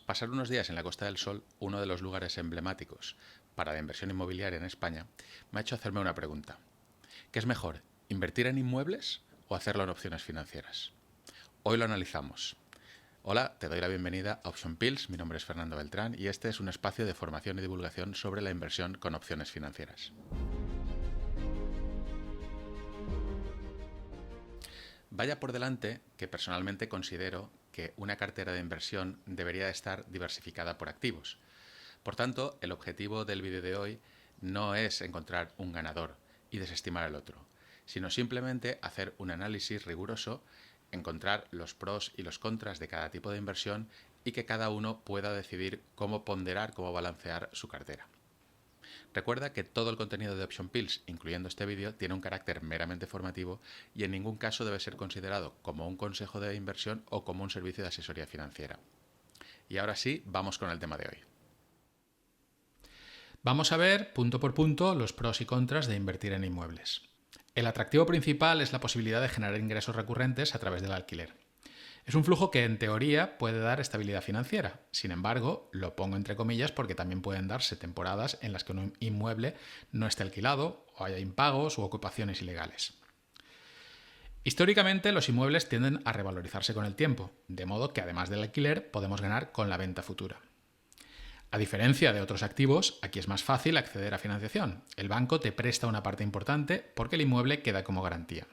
pasar unos días en la Costa del Sol, uno de los lugares emblemáticos para la inversión inmobiliaria en España, me ha hecho hacerme una pregunta. ¿Qué es mejor, invertir en inmuebles o hacerlo en opciones financieras? Hoy lo analizamos. Hola, te doy la bienvenida a Option Pills, mi nombre es Fernando Beltrán y este es un espacio de formación y divulgación sobre la inversión con opciones financieras. Vaya por delante que personalmente considero que una cartera de inversión debería estar diversificada por activos. Por tanto, el objetivo del vídeo de hoy no es encontrar un ganador y desestimar el otro, sino simplemente hacer un análisis riguroso, encontrar los pros y los contras de cada tipo de inversión y que cada uno pueda decidir cómo ponderar, cómo balancear su cartera. Recuerda que todo el contenido de Option Pills, incluyendo este vídeo, tiene un carácter meramente formativo y en ningún caso debe ser considerado como un consejo de inversión o como un servicio de asesoría financiera. Y ahora sí, vamos con el tema de hoy. Vamos a ver, punto por punto, los pros y contras de invertir en inmuebles. El atractivo principal es la posibilidad de generar ingresos recurrentes a través del alquiler. Es un flujo que en teoría puede dar estabilidad financiera. Sin embargo, lo pongo entre comillas porque también pueden darse temporadas en las que un inmueble no esté alquilado o haya impagos u ocupaciones ilegales. Históricamente, los inmuebles tienden a revalorizarse con el tiempo, de modo que además del alquiler podemos ganar con la venta futura. A diferencia de otros activos, aquí es más fácil acceder a financiación. El banco te presta una parte importante porque el inmueble queda como garantía.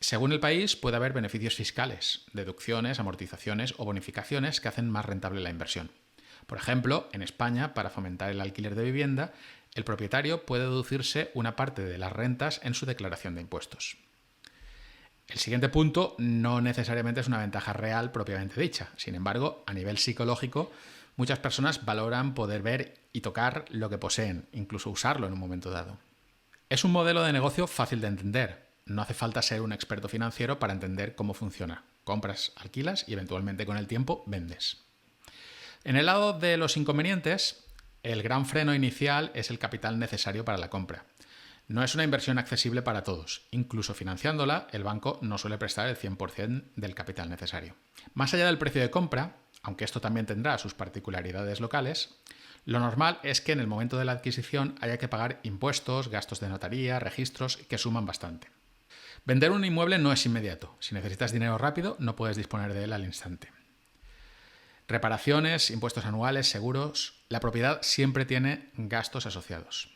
Según el país, puede haber beneficios fiscales, deducciones, amortizaciones o bonificaciones que hacen más rentable la inversión. Por ejemplo, en España, para fomentar el alquiler de vivienda, el propietario puede deducirse una parte de las rentas en su declaración de impuestos. El siguiente punto no necesariamente es una ventaja real propiamente dicha. Sin embargo, a nivel psicológico, muchas personas valoran poder ver y tocar lo que poseen, incluso usarlo en un momento dado. Es un modelo de negocio fácil de entender. No hace falta ser un experto financiero para entender cómo funciona. Compras, alquilas y eventualmente con el tiempo vendes. En el lado de los inconvenientes, el gran freno inicial es el capital necesario para la compra. No es una inversión accesible para todos. Incluso financiándola, el banco no suele prestar el 100% del capital necesario. Más allá del precio de compra, aunque esto también tendrá sus particularidades locales, lo normal es que en el momento de la adquisición haya que pagar impuestos, gastos de notaría, registros que suman bastante. Vender un inmueble no es inmediato. Si necesitas dinero rápido, no puedes disponer de él al instante. Reparaciones, impuestos anuales, seguros. La propiedad siempre tiene gastos asociados.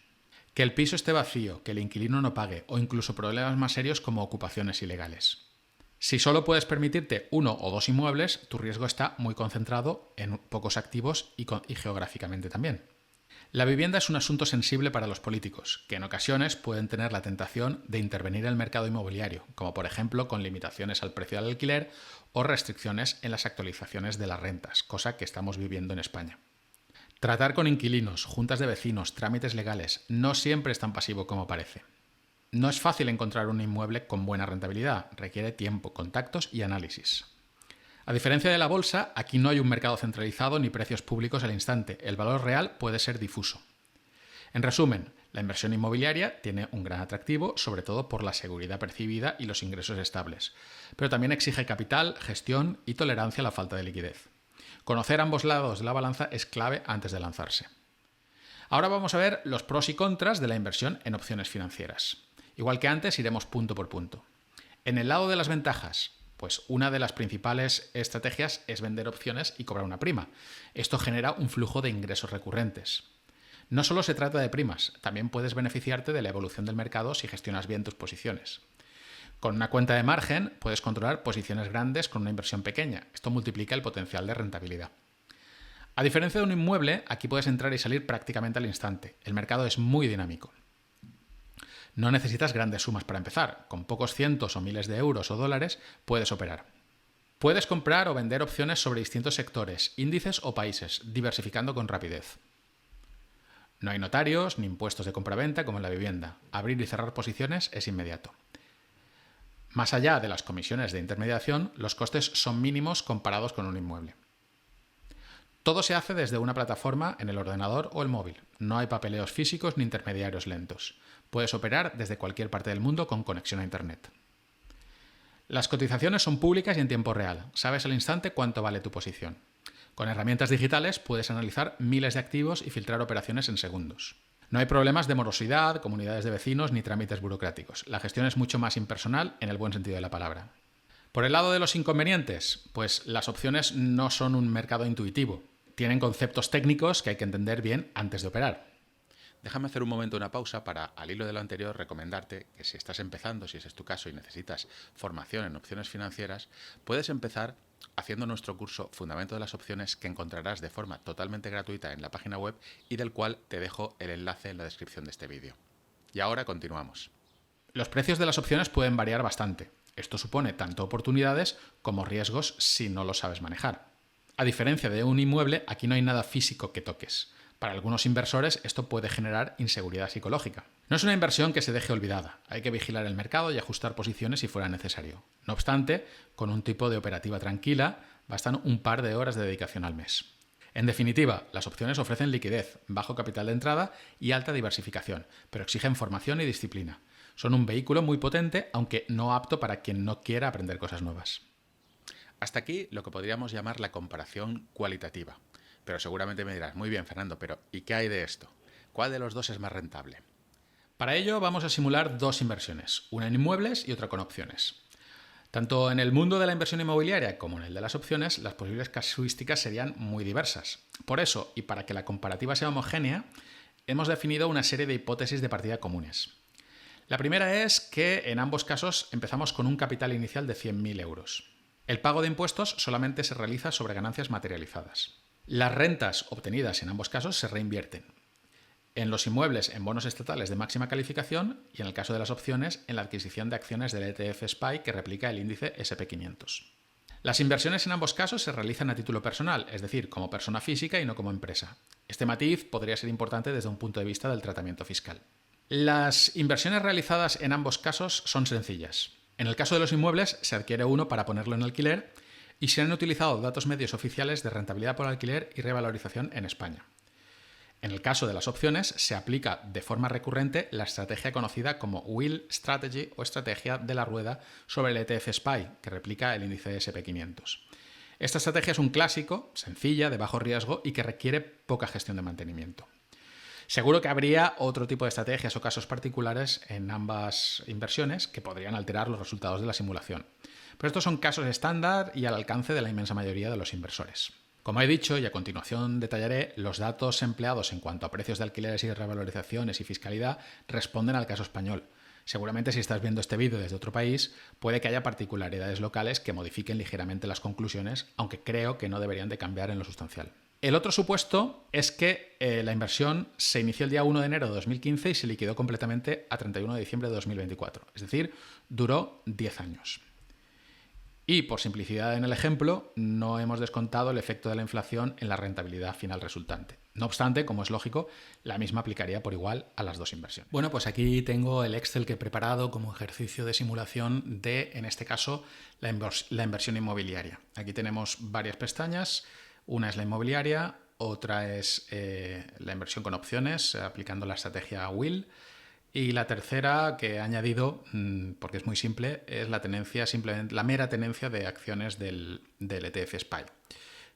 Que el piso esté vacío, que el inquilino no pague o incluso problemas más serios como ocupaciones ilegales. Si solo puedes permitirte uno o dos inmuebles, tu riesgo está muy concentrado en pocos activos y geográficamente también. La vivienda es un asunto sensible para los políticos, que en ocasiones pueden tener la tentación de intervenir en el mercado inmobiliario, como por ejemplo con limitaciones al precio del alquiler o restricciones en las actualizaciones de las rentas, cosa que estamos viviendo en España. Tratar con inquilinos, juntas de vecinos, trámites legales, no siempre es tan pasivo como parece. No es fácil encontrar un inmueble con buena rentabilidad, requiere tiempo, contactos y análisis. A diferencia de la bolsa, aquí no hay un mercado centralizado ni precios públicos al instante. El valor real puede ser difuso. En resumen, la inversión inmobiliaria tiene un gran atractivo, sobre todo por la seguridad percibida y los ingresos estables, pero también exige capital, gestión y tolerancia a la falta de liquidez. Conocer ambos lados de la balanza es clave antes de lanzarse. Ahora vamos a ver los pros y contras de la inversión en opciones financieras. Igual que antes, iremos punto por punto. En el lado de las ventajas, pues una de las principales estrategias es vender opciones y cobrar una prima. Esto genera un flujo de ingresos recurrentes. No solo se trata de primas, también puedes beneficiarte de la evolución del mercado si gestionas bien tus posiciones. Con una cuenta de margen puedes controlar posiciones grandes con una inversión pequeña. Esto multiplica el potencial de rentabilidad. A diferencia de un inmueble, aquí puedes entrar y salir prácticamente al instante. El mercado es muy dinámico. No necesitas grandes sumas para empezar. Con pocos cientos o miles de euros o dólares puedes operar. Puedes comprar o vender opciones sobre distintos sectores, índices o países, diversificando con rapidez. No hay notarios ni impuestos de compraventa como en la vivienda. Abrir y cerrar posiciones es inmediato. Más allá de las comisiones de intermediación, los costes son mínimos comparados con un inmueble. Todo se hace desde una plataforma en el ordenador o el móvil. No hay papeleos físicos ni intermediarios lentos. Puedes operar desde cualquier parte del mundo con conexión a Internet. Las cotizaciones son públicas y en tiempo real. Sabes al instante cuánto vale tu posición. Con herramientas digitales puedes analizar miles de activos y filtrar operaciones en segundos. No hay problemas de morosidad, comunidades de vecinos ni trámites burocráticos. La gestión es mucho más impersonal en el buen sentido de la palabra. Por el lado de los inconvenientes, pues las opciones no son un mercado intuitivo. Tienen conceptos técnicos que hay que entender bien antes de operar. Déjame hacer un momento una pausa para, al hilo de lo anterior, recomendarte que si estás empezando, si ese es tu caso y necesitas formación en opciones financieras, puedes empezar haciendo nuestro curso Fundamento de las Opciones, que encontrarás de forma totalmente gratuita en la página web y del cual te dejo el enlace en la descripción de este vídeo. Y ahora continuamos. Los precios de las opciones pueden variar bastante. Esto supone tanto oportunidades como riesgos si no lo sabes manejar. A diferencia de un inmueble, aquí no hay nada físico que toques. Para algunos inversores esto puede generar inseguridad psicológica. No es una inversión que se deje olvidada. Hay que vigilar el mercado y ajustar posiciones si fuera necesario. No obstante, con un tipo de operativa tranquila, bastan un par de horas de dedicación al mes. En definitiva, las opciones ofrecen liquidez, bajo capital de entrada y alta diversificación, pero exigen formación y disciplina. Son un vehículo muy potente, aunque no apto para quien no quiera aprender cosas nuevas. Hasta aquí lo que podríamos llamar la comparación cualitativa. Pero seguramente me dirás, muy bien, Fernando, pero ¿y qué hay de esto? ¿Cuál de los dos es más rentable? Para ello vamos a simular dos inversiones, una en inmuebles y otra con opciones. Tanto en el mundo de la inversión inmobiliaria como en el de las opciones, las posibles casuísticas serían muy diversas. Por eso, y para que la comparativa sea homogénea, hemos definido una serie de hipótesis de partida comunes. La primera es que en ambos casos empezamos con un capital inicial de 100.000 euros. El pago de impuestos solamente se realiza sobre ganancias materializadas. Las rentas obtenidas en ambos casos se reinvierten. En los inmuebles en bonos estatales de máxima calificación y en el caso de las opciones en la adquisición de acciones del ETF SPY que replica el índice SP500. Las inversiones en ambos casos se realizan a título personal, es decir, como persona física y no como empresa. Este matiz podría ser importante desde un punto de vista del tratamiento fiscal. Las inversiones realizadas en ambos casos son sencillas. En el caso de los inmuebles se adquiere uno para ponerlo en alquiler y se han utilizado datos medios oficiales de rentabilidad por alquiler y revalorización en España. En el caso de las opciones, se aplica de forma recurrente la estrategia conocida como Wheel Strategy o estrategia de la rueda sobre el ETF SPY, que replica el índice SP500. Esta estrategia es un clásico, sencilla, de bajo riesgo y que requiere poca gestión de mantenimiento. Seguro que habría otro tipo de estrategias o casos particulares en ambas inversiones que podrían alterar los resultados de la simulación. Pero estos son casos estándar y al alcance de la inmensa mayoría de los inversores. Como he dicho, y a continuación detallaré, los datos empleados en cuanto a precios de alquileres y revalorizaciones y fiscalidad responden al caso español. Seguramente si estás viendo este vídeo desde otro país, puede que haya particularidades locales que modifiquen ligeramente las conclusiones, aunque creo que no deberían de cambiar en lo sustancial. El otro supuesto es que la inversión se inició el día 1 de enero de 2015 y se liquidó completamente a 31 de diciembre de 2024, es decir, duró 10 años. Y, por simplicidad en el ejemplo, no hemos descontado el efecto de la inflación en la rentabilidad final resultante. No obstante, como es lógico, la misma aplicaría por igual a las dos inversiones. Bueno, pues aquí tengo el Excel que he preparado como ejercicio de simulación de, en este caso, la inversión inmobiliaria. Aquí tenemos varias pestañas. Una es la inmobiliaria, otra es la inversión con opciones, aplicando la estrategia Wheel. Y la tercera que he añadido, porque es muy simple, es la tenencia, simplemente la mera tenencia de acciones del ETF SPY.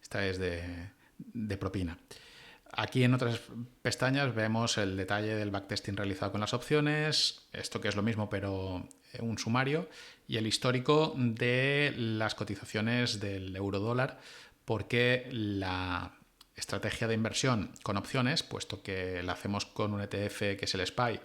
Esta es de propina. Aquí en otras pestañas vemos el detalle del backtesting realizado con las opciones, esto que es lo mismo pero un sumario, y el histórico de las cotizaciones del euro-dólar, porque la estrategia de inversión con opciones, puesto que la hacemos con un ETF que es el SPY,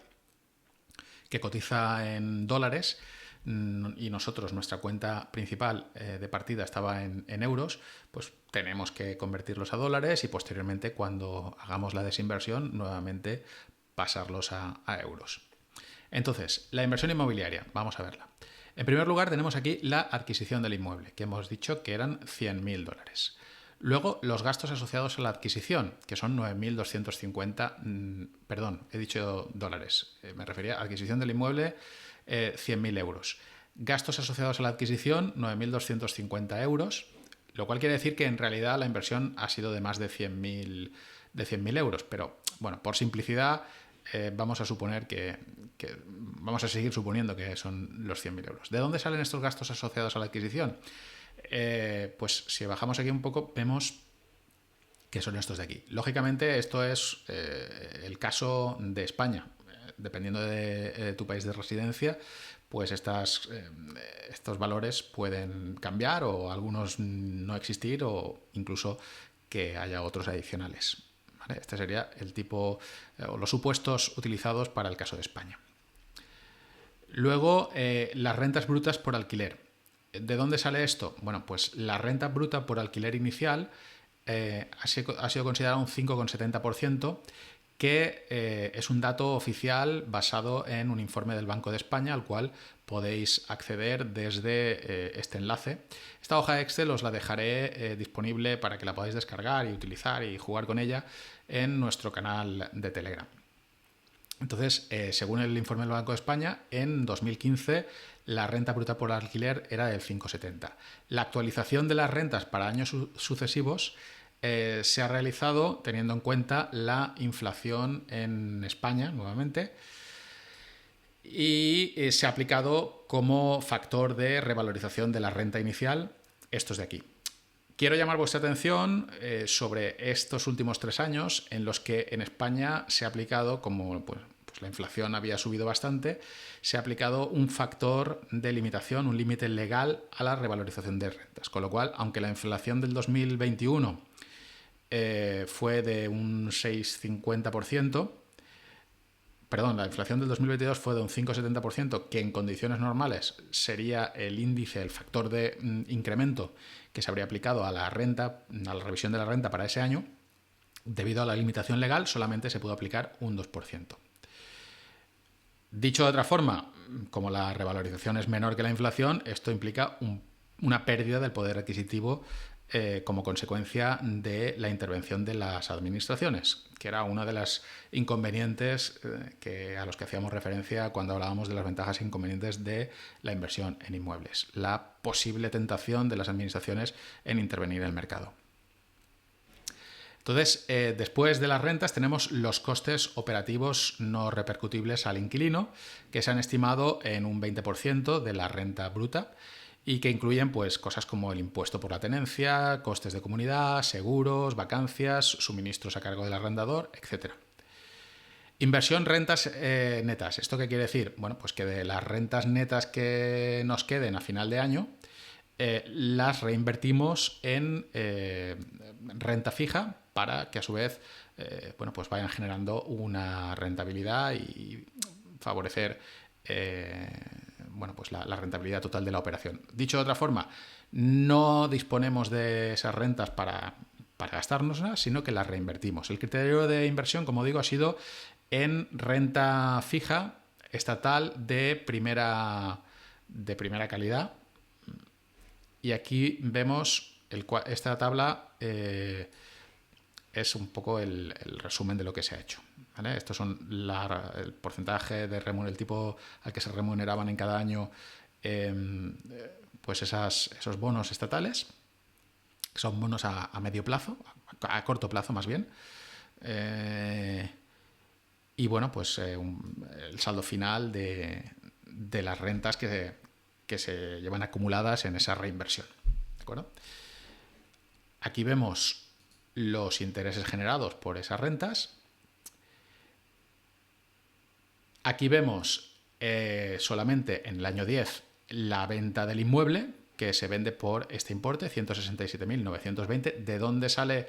que cotiza en dólares y nosotros, nuestra cuenta principal de partida estaba en euros, pues tenemos que convertirlos a dólares y posteriormente, cuando hagamos la desinversión, nuevamente pasarlos a euros. Entonces, la inversión inmobiliaria, vamos a verla. En primer lugar, tenemos aquí la adquisición del inmueble, que hemos dicho que eran 100.000 dólares. Luego, los gastos asociados a la adquisición, que son 9.250, perdón, he dicho dólares, me refería a adquisición del inmueble, 100.000 euros. Gastos asociados a la adquisición, 9.250 euros, lo cual quiere decir que en realidad la inversión ha sido de más de 100.000 euros, pero bueno, por simplicidad vamos a suponer vamos a seguir suponiendo que son los 100.000 euros. ¿De dónde salen estos gastos asociados a la adquisición? Pues si bajamos aquí un poco, vemos que son estos de aquí. Lógicamente, esto es el caso de España. Dependiendo de tu país de residencia, pues estos valores pueden cambiar o algunos no existir o incluso que haya otros adicionales. ¿Vale? Este sería el tipo o los supuestos utilizados para el caso de España. Luego, las rentas brutas por alquiler. ¿De dónde sale esto? Bueno, pues la renta bruta por alquiler inicial ha sido considerada un 5,70%, que es un dato oficial basado en un informe del Banco de España al cual podéis acceder desde este enlace. Esta hoja de Excel os la dejaré disponible para que la podáis descargar y utilizar y jugar con ella en nuestro canal de Telegram. Entonces, según el informe del Banco de España, en 2015 la renta bruta por alquiler era del 5,70. La actualización de las rentas para años sucesivos se ha realizado teniendo en cuenta la inflación en España, nuevamente, y se ha aplicado como factor de revalorización de la renta inicial estos de aquí. Quiero llamar vuestra atención sobre estos últimos 3 años en los que en España se ha aplicado, como pues la inflación había subido bastante, se ha aplicado un factor de limitación, un límite legal a la revalorización de rentas. Con lo cual, aunque la inflación del 2021 fue de un 6,50%, perdón, la inflación del 2022 fue de un 5,70%, que en condiciones normales sería el índice, el factor de incremento que se habría aplicado a la renta, a la revisión de la renta para ese año. Debido a la limitación legal, solamente se pudo aplicar un 2%. Dicho de otra forma, como la revalorización es menor que la inflación, esto implica una pérdida del poder adquisitivo como consecuencia de la intervención de las administraciones, que era uno de los inconvenientes a los que hacíamos referencia cuando hablábamos de las ventajas e inconvenientes de la inversión en inmuebles, la posible tentación de las administraciones en intervenir en el mercado. Entonces, después de las rentas tenemos los costes operativos no repercutibles al inquilino, que se han estimado en un 20% de la renta bruta y que incluyen pues, cosas como el impuesto por la tenencia, costes de comunidad, seguros, vacancias, suministros a cargo del arrendador, etc. Inversión rentas netas. ¿Esto qué quiere decir? Bueno, pues que de las rentas netas que nos queden a final de año, las reinvertimos en renta fija para que a su vez pues vayan generando una rentabilidad y favorecer pues la rentabilidad total de la operación. Dicho de otra forma, no disponemos de esas rentas para gastárnoslas, sino que las reinvertimos. El criterio de inversión, como digo, ha sido en renta fija estatal de primera calidad. Y aquí vemos esta tabla es un poco el resumen de lo que se ha hecho, ¿vale? Estos son el porcentaje de el tipo al que se remuneraban en cada año pues esos bonos estatales, que son bonos a medio plazo, a corto plazo más bien. Y bueno, pues el saldo final de las rentas que se llevan acumuladas en esa reinversión. ¿De acuerdo? Aquí vemos los intereses generados por esas rentas. Aquí vemos solamente en el año 10 la venta del inmueble, que se vende por este importe, 167.920. ¿De dónde sale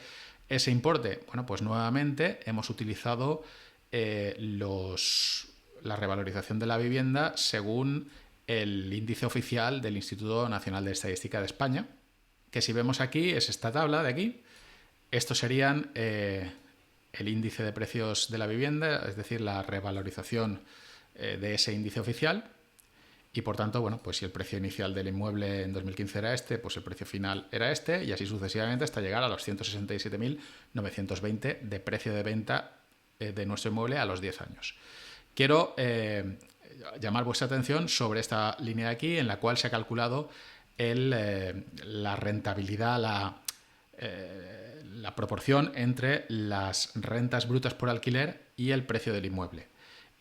ese importe? Bueno, pues nuevamente hemos utilizado la revalorización de la vivienda según el índice oficial del Instituto Nacional de Estadística de España, que si vemos aquí es esta tabla de aquí. Estos serían el índice de precios de la vivienda, es decir, la revalorización de ese índice oficial. Y por tanto, bueno, pues si el precio inicial del inmueble en 2015 era este, pues el precio final era este, y así sucesivamente hasta llegar a los 167.920 de precio de venta de nuestro inmueble a los 10 años. Quiero llamar vuestra atención sobre esta línea de aquí, en la cual se ha calculado la rentabilidad, la proporción entre las rentas brutas por alquiler y el precio del inmueble.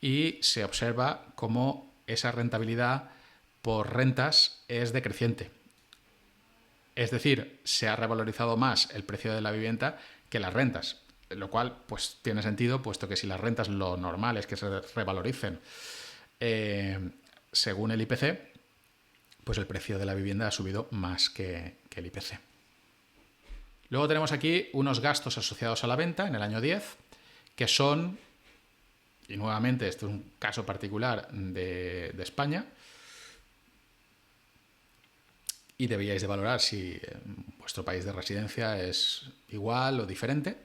Y se observa cómo esa rentabilidad por rentas es decreciente. Es decir, se ha revalorizado más el precio de la vivienda que las rentas, lo cual pues tiene sentido, puesto que si las rentas lo normal es que se revaloricen según el IPC, pues el precio de la vivienda ha subido más que el IPC. Luego tenemos aquí unos gastos asociados a la venta en el año 10, que son, y nuevamente este es un caso particular de España, y deberíais de valorar si vuestro país de residencia es igual o diferente.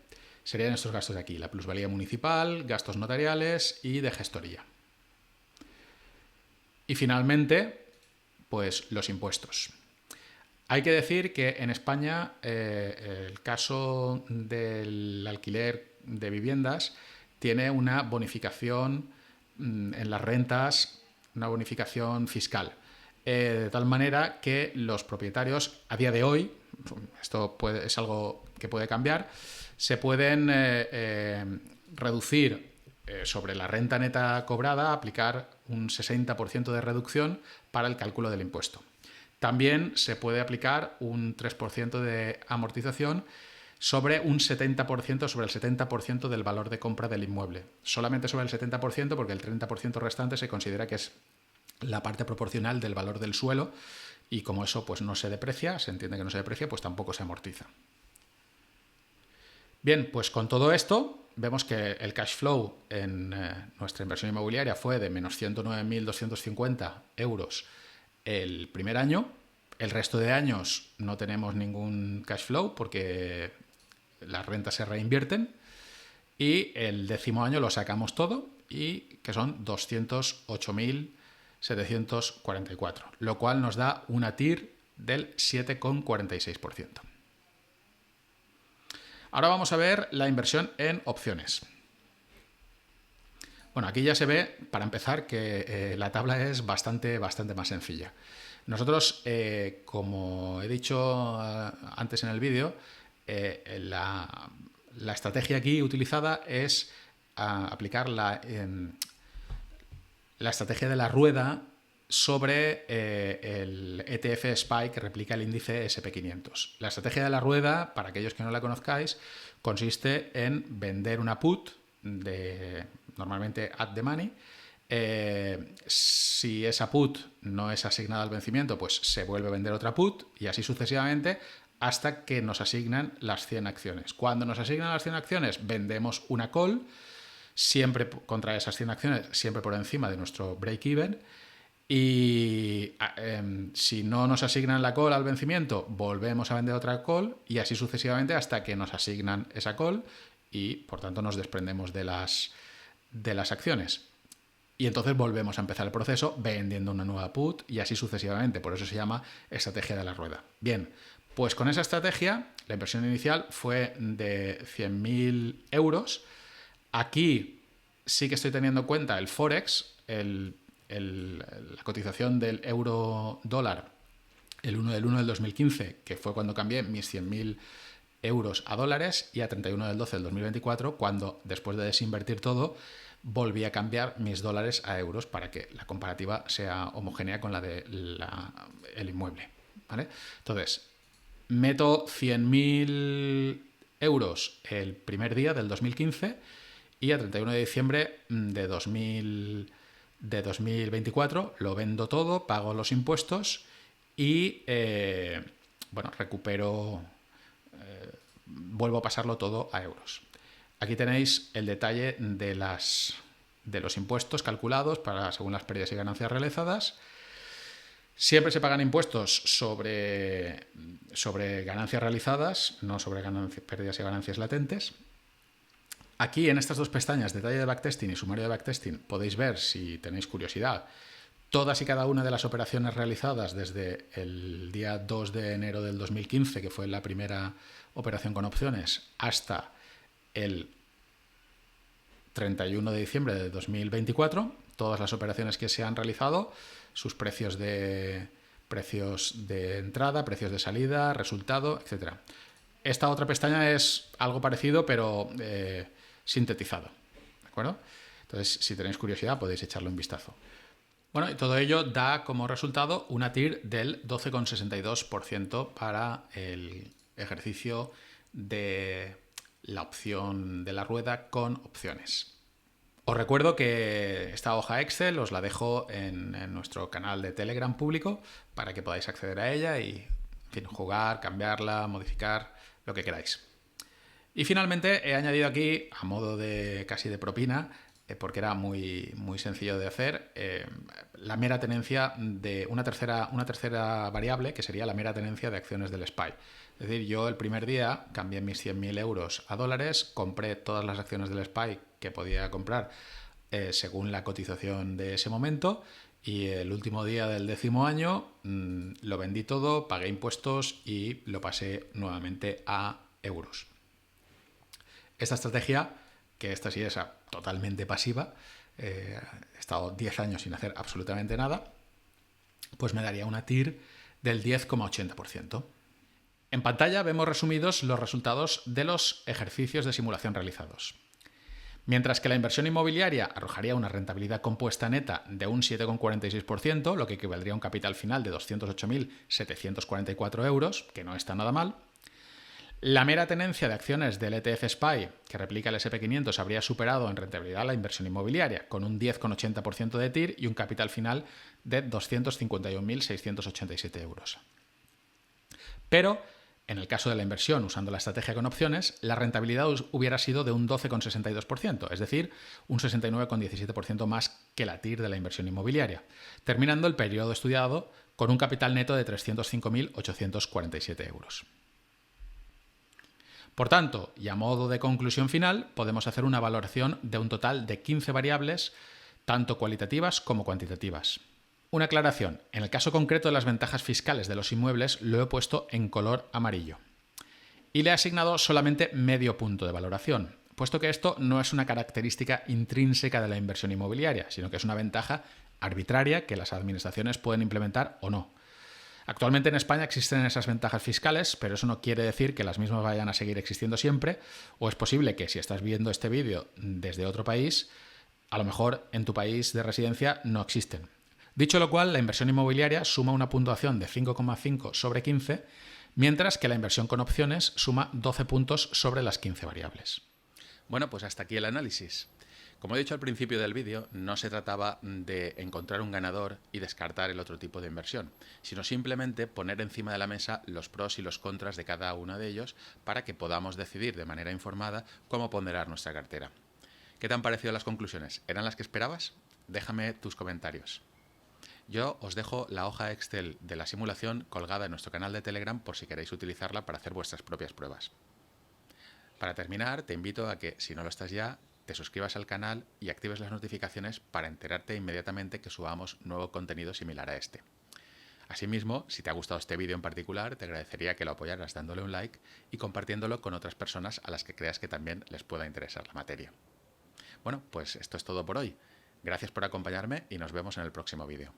Serían estos gastos de aquí: la plusvalía municipal, gastos notariales y de gestoría. Y finalmente, pues los impuestos. Hay que decir que en España el caso del alquiler de viviendas tiene una bonificación en las rentas, una bonificación fiscal. De tal manera que los propietarios, a día de hoy, esto es algo que puede cambiar, se pueden reducir sobre la renta neta cobrada, aplicar un 60% de reducción para el cálculo del impuesto. También se puede aplicar un 3% de amortización sobre un 70%, sobre el 70% del valor de compra del inmueble. Solamente sobre el 70%, porque el 30% restante se considera que es la parte proporcional del valor del suelo, y como eso pues no se deprecia, se entiende que no se deprecia, pues tampoco se amortiza. Bien, pues con todo esto vemos que el cash flow en nuestra inversión inmobiliaria fue de menos 109.250 euros el primer año. El resto de años no tenemos ningún cash flow porque las rentas se reinvierten, y el 10º año lo sacamos todo, y que son 208.744, lo cual nos da una TIR del 7,46%. Ahora vamos a ver la inversión en opciones. Bueno, aquí ya se ve, para empezar, que la tabla es bastante más sencilla. Nosotros, como he dicho antes en el vídeo, la estrategia aquí utilizada es aplicar la estrategia de la rueda sobre el ETF SPY, que replica el índice SP500. La estrategia de la rueda, para aquellos que no la conozcáis, consiste en vender una put, normalmente at the money. Si esa put no es asignada al vencimiento, pues se vuelve a vender otra put, y así sucesivamente hasta que nos asignan las 100 acciones. Cuando nos asignan las 100 acciones, vendemos una call, siempre contra esas 100 acciones, siempre por encima de nuestro break-even. Y si no nos asignan la call al vencimiento, volvemos a vender otra call, y así sucesivamente hasta que nos asignan esa call y por tanto nos desprendemos de las acciones. Y entonces volvemos a empezar el proceso vendiendo una nueva put, y así sucesivamente. Por eso se llama estrategia de la rueda. Bien, pues con esa estrategia la inversión inicial fue de 100.000 euros. Aquí sí que estoy teniendo en cuenta el Forex, la cotización del euro dólar el 1 del 1 del 2015, que fue cuando cambié mis 100.000 euros a dólares, y a 31 del 12 del 2024, cuando, después de desinvertir todo, volví a cambiar mis dólares a euros para que la comparativa sea homogénea con la de el inmueble, ¿vale? Entonces, meto 100.000 euros el primer día del 2015, y a 31 de diciembre de 2024 lo vendo todo, pago los impuestos y recupero, vuelvo a pasarlo todo a euros. Aquí tenéis el detalle de los impuestos calculados según las pérdidas y ganancias realizadas. Siempre se pagan impuestos sobre ganancias realizadas, no sobre pérdidas y ganancias latentes. Aquí, en estas dos pestañas, detalle de backtesting y sumario de backtesting, podéis ver, si tenéis curiosidad, todas y cada una de las operaciones realizadas desde el día 2 de enero del 2015, que fue la primera operación con opciones, hasta el 31 de diciembre de 2024, todas las operaciones que se han realizado, sus precios de entrada, precios de salida, resultado, etc. Esta otra pestaña es algo parecido, pero sintetizado, ¿de acuerdo? Entonces, si tenéis curiosidad, podéis echarle un vistazo. Bueno, y todo ello da como resultado una TIR del 12,62% para el ejercicio de la opción de la rueda con opciones. Os recuerdo que esta hoja Excel os la dejo en nuestro canal de Telegram público para que podáis acceder a ella y, en fin, jugar, cambiarla, modificar, lo que queráis. Y finalmente he añadido aquí, a modo de casi de propina, porque era muy sencillo de hacer, la mera tenencia de una tercera variable, que sería la mera tenencia de acciones del SPY. Es decir, yo el primer día cambié mis 100.000 euros a dólares, compré todas las acciones del SPY que podía comprar según la cotización de ese momento, y el último día del 10º año lo vendí todo, pagué impuestos y lo pasé nuevamente a euros. Esta estrategia, que esta sí es totalmente pasiva, he estado 10 años sin hacer absolutamente nada, pues me daría una TIR del 10,80%. En pantalla vemos resumidos los resultados de los ejercicios de simulación realizados. Mientras que la inversión inmobiliaria arrojaría una rentabilidad compuesta neta de un 7,46%, lo que equivaldría a un capital final de 208.744 euros, que no está nada mal, la mera tenencia de acciones del ETF SPY, que replica el SP500, habría superado en rentabilidad la inversión inmobiliaria, con un 10,80% de TIR y un capital final de 251.687 euros. Pero, en el caso de la inversión usando la estrategia con opciones, la rentabilidad hubiera sido de un 12,62%, es decir, un 69,17% más que la TIR de la inversión inmobiliaria, terminando el periodo estudiado con un capital neto de 305.847 euros. Por tanto, y a modo de conclusión final, podemos hacer una valoración de un total de 15 variables, tanto cualitativas como cuantitativas. Una aclaración, en el caso concreto de las ventajas fiscales de los inmuebles lo he puesto en color amarillo. Y le he asignado solamente medio punto de valoración, puesto que esto no es una característica intrínseca de la inversión inmobiliaria, sino que es una ventaja arbitraria que las administraciones pueden implementar o no. Actualmente en España existen esas ventajas fiscales, pero eso no quiere decir que las mismas vayan a seguir existiendo siempre, o es posible que si estás viendo este vídeo desde otro país, a lo mejor en tu país de residencia no existen. Dicho lo cual, la inversión inmobiliaria suma una puntuación de 5,5 sobre 15, mientras que la inversión con opciones suma 12 puntos sobre las 15 variables. Bueno, pues hasta aquí el análisis. Como he dicho al principio del vídeo, no se trataba de encontrar un ganador y descartar el otro tipo de inversión, sino simplemente poner encima de la mesa los pros y los contras de cada uno de ellos para que podamos decidir de manera informada cómo ponderar nuestra cartera. ¿Qué te han parecido las conclusiones? ¿Eran las que esperabas? Déjame tus comentarios. Yo os dejo la hoja Excel de la simulación colgada en nuestro canal de Telegram por si queréis utilizarla para hacer vuestras propias pruebas. Para terminar, te invito a que, si no lo estás ya, te suscribas al canal y actives las notificaciones para enterarte inmediatamente que subamos nuevo contenido similar a este. Asimismo, si te ha gustado este vídeo en particular, te agradecería que lo apoyaras dándole un like y compartiéndolo con otras personas a las que creas que también les pueda interesar la materia. Bueno, pues esto es todo por hoy. Gracias por acompañarme y nos vemos en el próximo vídeo.